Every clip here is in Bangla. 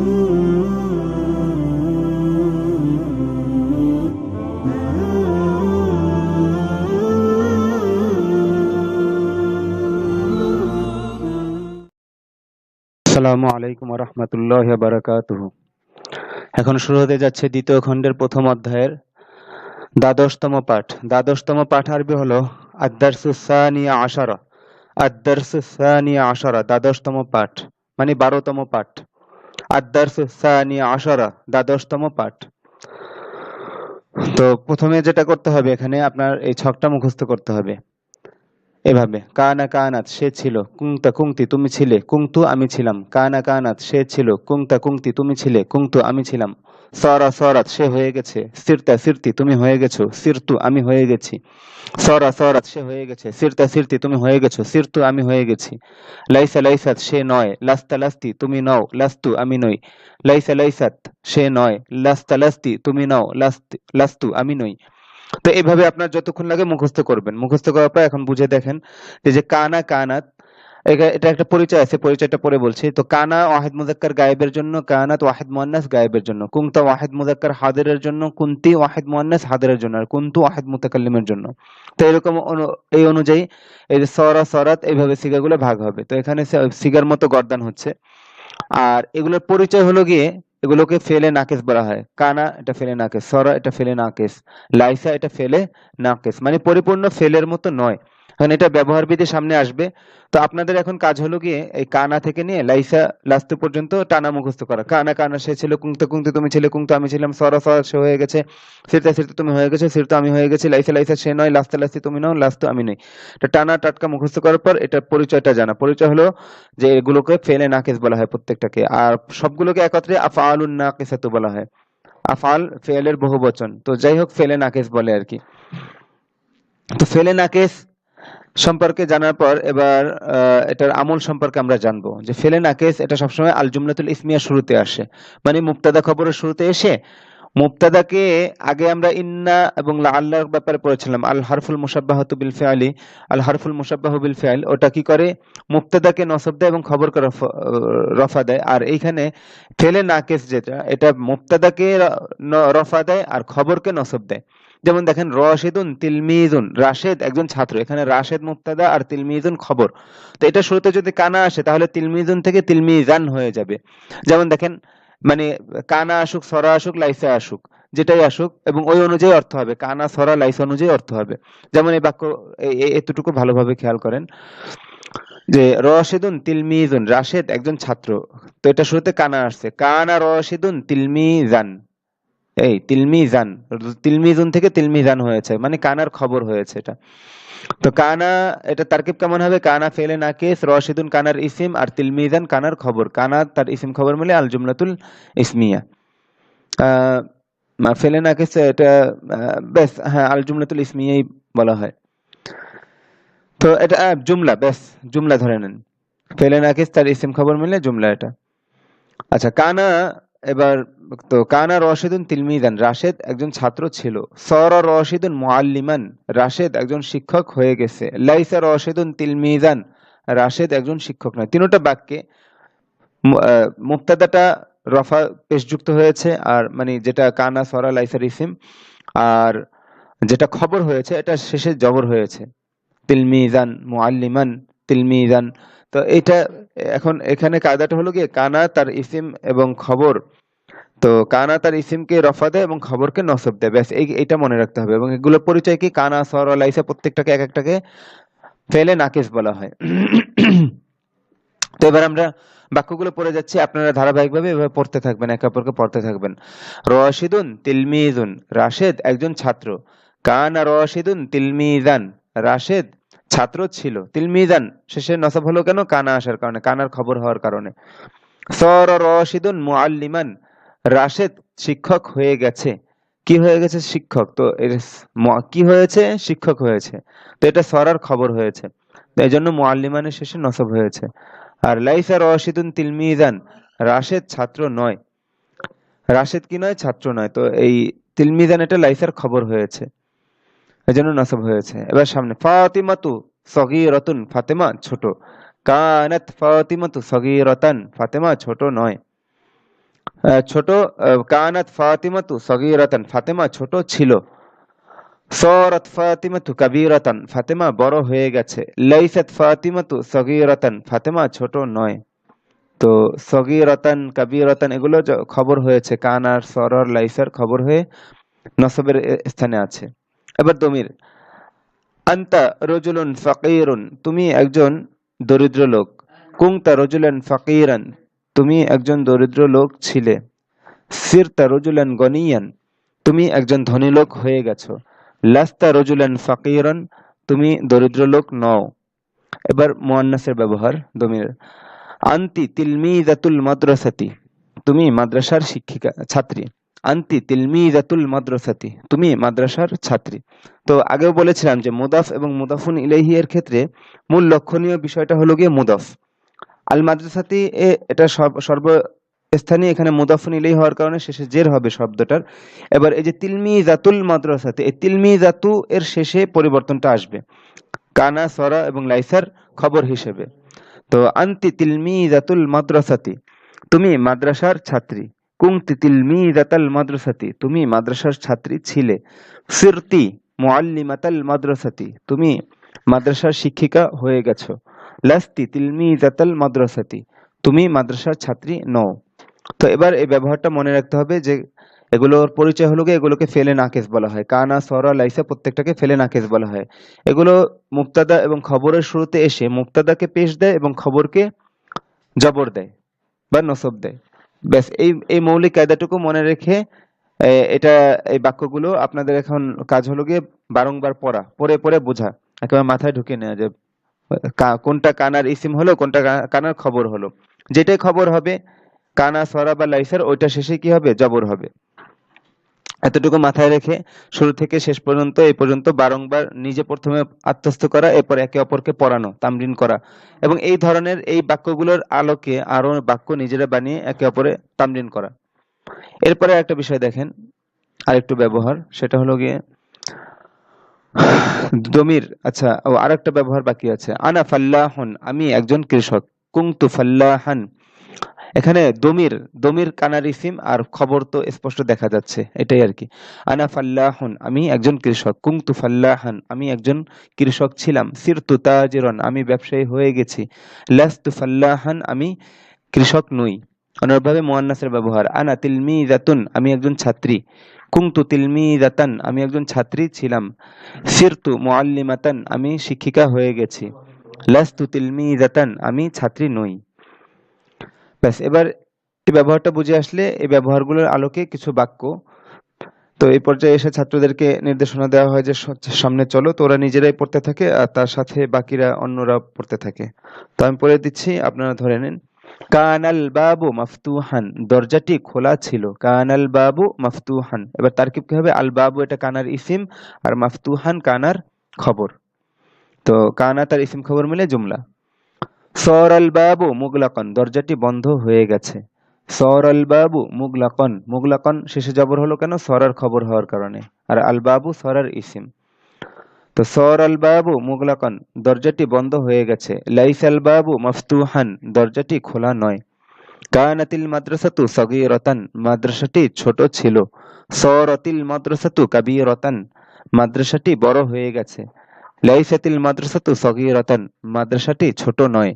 আসসালামু আলাইকুম ওয়া রাহমাতুল্লাহি ওয়া বারাকাতুহু। এখন শুরু হতে যাচ্ছে দ্বিতীয় খণ্ডের প্রথম অধ্যায়ের দ্বাদশতম পাঠ। দ্বাদশতম পাঠ আরবি হলো আদ-দারসুস সানিয়া আশারা। আদ-দারসুস সানিয়া আশারা দ্বাদশতম পাঠ, মানে 12তম পাঠ। আদ-দারসুস সানিয়া আশারা দ্বাদশতম পাঠ। তো প্রথমে যেটা করতে হবে, এখানে আপনার এই ছকটা মুখস্থ করতে হবে এভাবে: কানা কানাত সে ছিল, কুংতা কুংতি তুমি ছিলে, কুংতু আমি ছিলাম, কানা কানাত সে ছিল, কুংতা কুংতি তুমি ছিলে, কুংতু আমি ছিলাম, সরা সরাত সে হয়ে গেছে, সিরতা সিরতি তুমি হয়ে গেছো, সিরতু আমি হয়ে গেছি, সরা সরাত সে হয়ে গেছে, সিরতা সিরতি তুমি হয়ে গেছো, সিরতু আমি হয়ে গেছি, লাইসা লাইসাত সে নয়, লাস্তা লাস্তি তুমি নও, লাস্তু আমি নই, লাইসা লাইসাত সে নয়, লাস্তা লাস্তি তুমি নও, লাস্তু আমি নই। তো এইভাবে আপনার যতক্ষণ লাগে মুখস্থ করবেন। মুখস্থ করার পর এখন বুঝে দেখেন যে কানা কানাত, এটা একটা পরিচয় আছে, পরিচয়টা পরে বলছি। তো কানা ওয়াহিদ মুযাক্কার গায়েবের জন্য, কানাত ওয়াহিদ মুয়ান্নাস গায়েবের জন্য, কুনতা ওয়াহিদ মুযাক্কার হাদিরের জন্য, কুনতি ওয়াহিদ মুয়ান্নাস হাদিরের জন্য, আর কুনতু ওয়াহিদ মুতাকাল্লিমের জন্য। তো এরকম এই অনুযায়ী এই যে সরা সরাত এইভাবে সিগাগুলো ভাগ হবে। তো এখানে সিগার মতো গর্দান হচ্ছে। আর এগুলোর পরিচয় হলো গিয়ে, এগুলোকে ফেলে নাকেস বলা হয়। কানা এটা ফেলে নাকেস, সরা এটা ফেলে নাকেস, লাইসা এটা ফেলে নাকেস, মানে পরিপূর্ণ ফেলের মতো নয়। এখন এটা ব্যবহার বিধি সামনে আসবে। তো আপনাদের এখন কাজ হলো গিয়ে এই কানা থেকে নিয়ে লাইসা লাস্তু পর্যন্ত টানা মুখস্থ করা। কানা কানা সে ছিল, কুংতে কুংতে তুমি ছিলে, কুংতে আমি ছিলাম, সরা সরা সে হয়ে গেছে, সিরতা সিরতে তুমি হয়ে গেছো, সিরতা আমি হয়ে গেছি, লাইসা লাইসা সে নয়, লাস্তা লাস্তি তুমি নও, লাস্তু আমি নই। এটা টানা টাটকা মুখস্থ করার পর এটার পরিচয়টা জানা। পরিচয় হলো যে এগুলোকে ফেলে নাকিস বলা হয় প্রত্যেকটাকে, আর সবগুলোকে একত্রে আফআলুন নাকিসাতু বলা হয়। আফআল ফেলের বহুবচন। তো যাই হোক, ফেলে নাকিস বলে আর কি। তো ফেলে নাকিস সম্পর্কে জানার পর এবার এটার আমল সম্পর্কে আমরা জানবো। যে ফেলে নাকিস এটা সবসময় আল জুমলাতুল ইসমিয়া শুরুতে আসে, মানে মুবতাদা খবরের শুরুতে এসে মুবতাদাকে আগে আমরা ইন্না এবং লাআল্লার ব্যাপারে পড়েছিলাম। আল হারফুল মুশাব্বাহাতু বিল ফিআলি, আল হারফুল মুশাব্বাহু বিল ফিআল, ওটা কি করে মুবতাদাকে নসব দেয় এবং খবরকে রফা দেয়। আর এইখানে ফেলে নাকিস যেটা, এটা মুবতাদাকে রফা দেয় আর খবরকে নসব দেয়। যেমন দেখেন, রাশিদুন তিলমিজুন, রাশেদ একজন ছাত্র, এখানে রাশেদ মুবতাদা আর তিলমিজুন খবর। তো এটা শুরুতে যদি কানা আসে তাহলে তিলমিজুন থেকে তিলমিজান হয়ে যাবে। যেমন দেখেন, মানে কানা আসুক, সরা আসুক, লাইসা আসুক, যেটাই আসুক এবং ওই অনুযায়ী অর্থ হবে, কানা সরা লাইসা অনুযায়ী অর্থ হবে। যেমন এই বাক্য এতটুকু ভালোভাবে খেয়াল করেন যে রশিদুন তিলমিজুন, রাশেদ একজন ছাত্র। তো এটা শুরুতে কানা আসছে, কানা রশিদুন তিলমিজান, এই তিলমিজান, তিলমিজুন থেকে তিলমিজান হয়েছে, মানে কানার খবর হয়েছে এটা। তো কানা এটা তারকিব কেমন হবে? কানা ফেলে নাকিস, রশিদুন কানার ইসিম, আর তিলমিজান কানার খবর। কানা তার ইসিম খবর মিলে আল জুমলাতুল ইসমিয়া। ফেলে নাকিস এটা ব্যাস, হ্যাঁ, আল জুমলাতুল ইসমিয়াই বলা হয়। তো এটা জুমলা, ব্যাস জুমলা ধরে নেন। ফেলে নাকিস তার ইসিম খবর মিলে জুমলা এটা। আচ্ছা, কানা এবার, তো কানা রশিদুন তিলমিজান, রাশেদ একজন ছাত্র ছিল। সরা রশিদুন মুআল্লিমান, রাশেদ একজন শিক্ষক হয়ে গেছে। লাইসা রশিদুন তিলমিজান, রাশেদ একজন শিক্ষক নয়। তিনটা বাক্যে মুবতাদাটা রফা পেশযুক্ত হয়েছে, আর মানে যেটা কানা সরা লাইসার ইসিম, আর যেটা খবর হয়েছে এটা শেষে জবর হয়েছে, তিলমিজান মুআল্লিমান তিলমিজান। তো এটা এখন এখানে কায়দাটা হলো গিয়ে কানা তার ইসিম এবং খবর, তো কানা তার ইসিমকে রফা দেয় এবং খবরকে নসব দেয়, ব্যাস এইটা মনে রাখতে হবে। এবং এগুলোর পরিচয় কি? কানা সরা লাইসা প্রত্যেকটাকে এক একটাকে ফেলে নাকিস বলা হয়। তো এবার আমরা বাক্যগুলো পড়ে যাচ্ছি, আপনারা ধারাবাহিকভাবে এভাবে পড়তে থাকবেন, একে অপরকে পড়তে থাকবেন। রশিদুন তিলমিজুন, রাশেদ একজন ছাত্র। কানা রশিদুন তিলমিজান, রাশেদ ছাত্র ছিল। তিলমিজান শেষে নসব হলো কেন? কানা আসার কারণে, কানার খবর হওয়ার কারণে। সর রশিদুন মুআল্লিমান, রাশেদ শিক্ষক হয়ে গেছে। কি হয়ে গেছে? শিক্ষক। তো কি হয়েছে? শিক্ষক হয়েছে। তো এটা সরার খবর হয়েছে, তো এই জন্য মুআল্লিমানের শেষে নসব হয়েছে। আর লাইসা রশিদুন তিলমিজান, রাশেদ ছাত্র নয়। রাশেদ কি নয়? ছাত্র নয়। তো এই তিলমিজান এটা লাইসার খবর হয়েছে, এই জন্য নসব হয়েছে। এবার সামনে, ফাতিমাতু সগীরাতুন, ফাতেমা ছোট। কানাত ফাতিমাতু সগীরাতান, ফাতেমা ছোট নয়। ছোট। কানাত ফাতিমাতু সগীরাতান, ফাতেমা ছোট ছিল। সরাত ফাতিমাতু কাবীরাতান, ফাতেমা বড় হয়ে গেছে। লাইসাত ফাতিমাতু সগীরাতান, ফাতেমা ছোট নয়। তো সগীরাতান কাবীরাতান এগুলো খবর হয়েছে, কান আর সর আর লাইসার খবর হয়ে নসবের স্থানে আছে। এবার দমির, আনতা রজুলুন ফাকিরুন, তুমি একজন দরিদ্র লোক। কুনতা রজুলান ফাকিরান, তুমি একজন দরিদ্র লোক ছিলে। সিরতা রজুলান গনিয়ান, তুমি একজন ধনী লোক হয়ে গেছো। লাস্তা রজুলান ফাকিরান, তুমি দরিদ্র লোক নও। এবার মুয়ান্নাসের ব্যবহার দমির, আনতি তিলমিজাতুল মাদ্রাসাতি, তুমি মাদ্রাসার শিক্ষিকা ছাত্রী। আনতি তিলমিজাতুল মাদ্রাসাতি, তুমি মাদ্রাসার ছাত্রী। তো আগেও বলেছিলাম যে মুদাফ এবং মুদাফুন ইলাইহি এর ক্ষেত্রে মূল লক্ষণীয় বিষয়টা হলো গিয়ে মুদাফ। আল মাদ্রাসাতি এটা সর্বস্থানীয়, এখানে মুদাফুন ইলাইহি হওয়ার কারণে শেষে জের হবে শব্দটার। এবার এই যে তিলমিজাতুল মাদ্রাসাতি, এই তিলমিজাতু এর শেষে পরিবর্তনটা আসবে কানা সরা এবং লাইসার খবর হিসেবে। তো আনতি তিলমিজাতুল মাদ্রাসাতি, তুমি মাদ্রাসার ছাত্রী। কুনতি তিলমিজাতাল মাদ্রাসাতি, তুমি মাদ্রাসার ছাত্রী ছিলে। সিরতি মুআল্লিমাতাল মাদ্রাসাতি, তুমি মাদ্রাসার শিক্ষিকা হয়ে গেছো। লাস্তি তিলমিজাতাল মাদ্রাসাতি, তুমি মাদ্রাসার ছাত্রী নও। তো এবার এই ব্যবহারটা মনে রাখতে হবে যে এগুলোর পরিচয় হলো গিয়ে এগুলোকে ফেলে নাকেস বলা হয়। কানা সরা লাইসা প্রত্যেকটাকে ফেলে নাকেস বলা হয়। এগুলো মুক্তাদা এবং খবরের শুরুতে এসে মুক্তাদাকে পেশ দেয় এবং খবরকে জবর দেয় বা নসব দেয়। ব্যাস এই এই মৌলিক কায়দাটুকু মনে রেখে এটা এই বাক্যগুলো আপনাদের এখন কাজ হলো গিয়ে বারংবার পড়া, পড়ে পড়ে বোঝা, একেবারে মাথায় ঢুকে নেওয়া যে কোনটা কানার ইসিম হলো, কোনটা কানার খবর হলো। যেটাই খবর হবে কানা সরা বা লাইসার, ওইটা শেষে কি হবে, জবর হবে। এতটুকু মাথায় রেখে শুরু থেকে শেষ পর্যন্ত এই পর্যন্ত বারংবার নিজে প্রথমে আত্মস্থ করা, এরপর একে অপরকে পড়ানো, তামরিন করা, এবং এই ধরনের এই বাক্যগুলোর আলোকে আরো বাক্য নিজেরা বানিয়ে একে অপরে তামরিন করা। এরপরে একটা বিষয় দেখেন, আরেকটু ব্যবহার, সেটা হলো গিয়ে দমির। আচ্ছা, ও আরেকটা ব্যবহার বাকি আছে। আনা ফাল্লাহুন, আমি একজন কৃষক। কুনতু ফাল্লাহান, এখানে দমির, দমির কানার ইসিম আর খবর তো স্পষ্ট দেখা যাচ্ছে, এটাই আর কি। আনা ফাল্লাহুন, আমি একজন কৃষক। কুনতু ফাল্লাহান, আমি একজন কৃষক ছিলাম। সিরতু তাজিরান, আমি ব্যবসায়ী হয়ে গেছি। লাস্তু ফাল্লাহান, আমি কৃষক নই। অনুরূপভাবে মুয়ান্নাসের ব্যবহার, আনা তিলমিজাতুন, আমি একজন ছাত্রী। কুনতু তিলমিজাতান, আমি একজন ছাত্রী ছিলাম। সিরতু মুআল্লিমাতান, আমি শিক্ষিকা হয়ে গেছি। লাস্তু তিলমিজাতান, আমি ছাত্রী নই। ব্যাস, এবার এই ব্যবহারটা বুঝে আসলে এই ব্যবহারগুলোর আলোকে কিছু বাক্য, তো এই পর্যায়ে এসে ছাত্রদেরকে নির্দেশনা দেওয়া হয় যে সামনে চলো, তো ওরা নিজেরাই পড়তে থাকে আর তার সাথে বাকিরা অন্যরা পড়তে থাকে। তো আমি পড়ে দিচ্ছি, আপনারা ধরে নিন। কানাল বাবু মাফতুহান, দরজাটি খোলা ছিল। কানাল বাবু মাফতুহান, এবার তারকিব কি হবে, আল বাবু এটা কানার ইসিম আর মাফতুহান কানার খবর। তো কানা তার ইসিম খবর মিলে জুমলা। সরাল বাবু মুগলাকন, দরজাটি বন্ধ হয়ে গেছে। সরাল বাবু মুগলাকন, মুগলাকন শেষে জবর হলো কেন, সরার খবর হওয়ার কারণে, আর আল বাবু সরার ইসিম। তো সরাল বাবু মুগলাকন, দরজাটি বন্ধ হয়ে গেছে। লাইসাল বাবু মফতুহান, দরজাটি খোলা নয়। কানাতিল মাদ্রাসাতু সগীরাতান, মাদ্রাসাটি ছোট ছিল। সরাতিল মাদ্রাসাতু কাবীরাতান, মাদ্রাসাটি বড় হয়ে গেছে। লাইসাতিল মাদ্রাসাতু সগীরাতান, মাদ্রাসাটি ছোট নয়।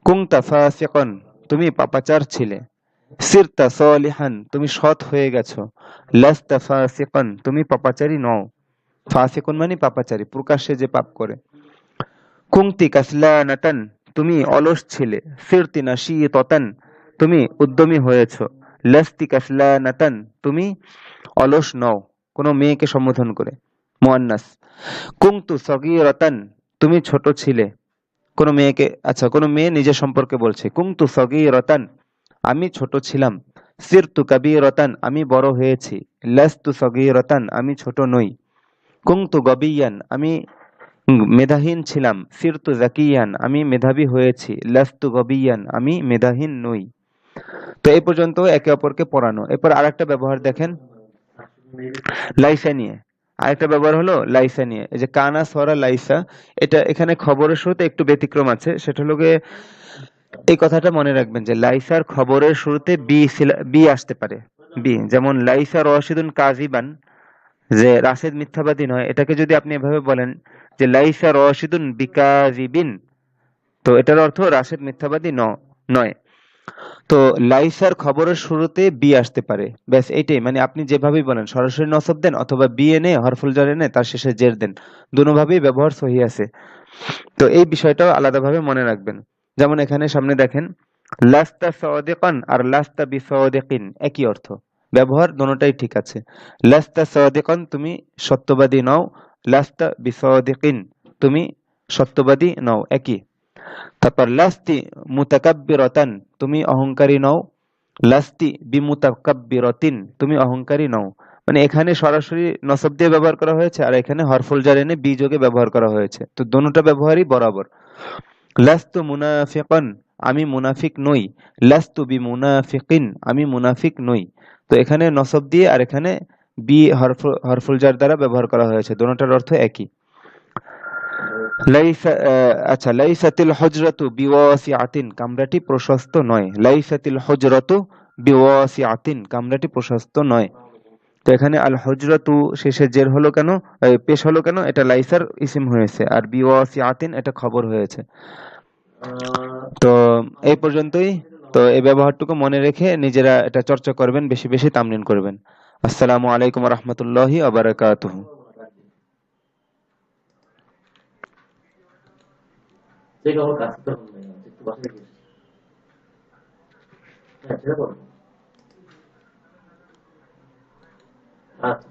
কুনতা ফাসিকান, তুমি পাপাচার ছিলে। সিরতা সালিহান, তুমি সৎ হয়ে গেছো। লাস্তা ফাসিকান, তুমি পাপাচারী নও। ফাসিকুন মানে পাপাচারী, প্রকাশ্যে যে পাপ করে। কুনতি কাসলানাতান, তুমি অলস ছিলে। সিরতি নাশীতাতান, তুমি উদ্যমী হয়েছো। লাস্তি কাসলানাতান, তুমি অলস নও, কোনো মেয়েকে সম্বোধন করে। মুয়ান্নাস। কুনতু সগীরাতান, তুমি ছোট ছিলে। কোনো মেয়েকে, আচ্ছা কোনো মেয়ে নিজের সম্পর্কে বলছে। কুনতু সগীরাতান, আমি ছোট ছিলাম। সিরতু কাবীরাতান, আমি বড় হয়েছি। লাস্তু সগীরাতান, আমি ছোট নই। কুনতু গবিয়ান, আমি মেধাহীন ছিলাম। সিরতু জাকিয়ান, আমি মেধাবী হয়েছি। লাস্তু গবিয়ান, আমি মেধাহীন নই। তো এই পর্যন্ত একে অপরকে পড়ানো। এরপর আরেকটা ব্যবহার দেখেন লাইসা নিয়ে। আরেকটা ব্যবহার হলো লাইসা নিয়ে। এই যে কানা সরা লাইসা, এটা এখানে খবরের শুরুতে একটু ব্যতিক্রম আছে, সেটা হলো গিয়ে এই কথাটা মনে রাখবেন যে লাইসার খবরের শুরুতে বি আসতে পারে। বি, যেমন লাইসা রশিদুন কাযিবান, যে রাশেদ মিথ্যাবাদী নয়, এটাকে যদি আপনি এভাবে বলেন যে লাইসা রশিদুন বিকাযিবিন, তো এটার অর্থ রাশেদ মিথ্যাবাদী নয়। তো লাইসার খবরের শুরুতে বি আসতে পারে, ব্যাস এইটাই। মানে আপনি যেভাবেই বলেন, সরাসরি নসব দেন অথবা বি এনে হরফুল জার এনে তার শেষে জের দেন, দুটোভাবেই ব্যবহার সহি আছে। তো এই বিষয়টাও আলাদাভাবে মনে রাখবেন। যেমন এখানে সামনে দেখেন, লাস্তা সাদিকান আর লাস্তা বিসাদিকিন একই অর্থ, ব্যবহার দোনোটাই ঠিক আছে। লাস্তা সাদিকান তুমি সত্যবাদী নও, লাস্তা বিসাদিকিন তুমি সত্যবাদী নও, একই। তারপর লাস্তি মুতাকাব্বিরাতান তুমি অহংকারী নও, লাস্তি বিমুতাকাব্বিরাতিন তুমি অহংকারী নও। মানে এখানে সরাসরি নসব দিয়ে ব্যবহার করা হয়েছে, আর এখানে হরফুল জার এনে বি যোগে ব্যবহার করা হয়েছে, তো দোনোটা ব্যবহারই বরাবর। লাস্তু মুনাফিকান আমি মুনাফিক নই, লাস্তু বিমুনাফিকিন আমি মুনাফিক নই। তো এখানে নসব দিয়ে আর এখানে বি হরফুল জার দ্বারা ব্যবহার করা হয়েছে, দোনোটার অর্থ একই। আচ্ছা, লাইসাতিল হজরতু বিওয়াসিআতিন কামরাটি প্রশস্ত নয়, লাইসাতিল হজরতু বিওয়াসিআতিন কামরাটি প্রশস্ত নয়। তো এখানে আল হজরতু শেষে জের হলো কেন, পেশ হলো কেন, এটা লাইসার ইসিম হয়েছে, আর বিওয়াসিআতিন এটা খবর হয়েছে। তো এই পর্যন্তই। তো এই ব্যবহারটুকু মনে রেখে নিজেরা এটা চর্চা করবেন, বেশি বেশি তামরিন করবেন। আসসালামু আলাইকুম ওয়া রাহমাতুল্লাহি ওয়া বারাকাতুহু। যে খবর কাজ করতে হবে না, একটু বাসায় গিয়ে হ্যাঁ সেটা বলো। আচ্ছা।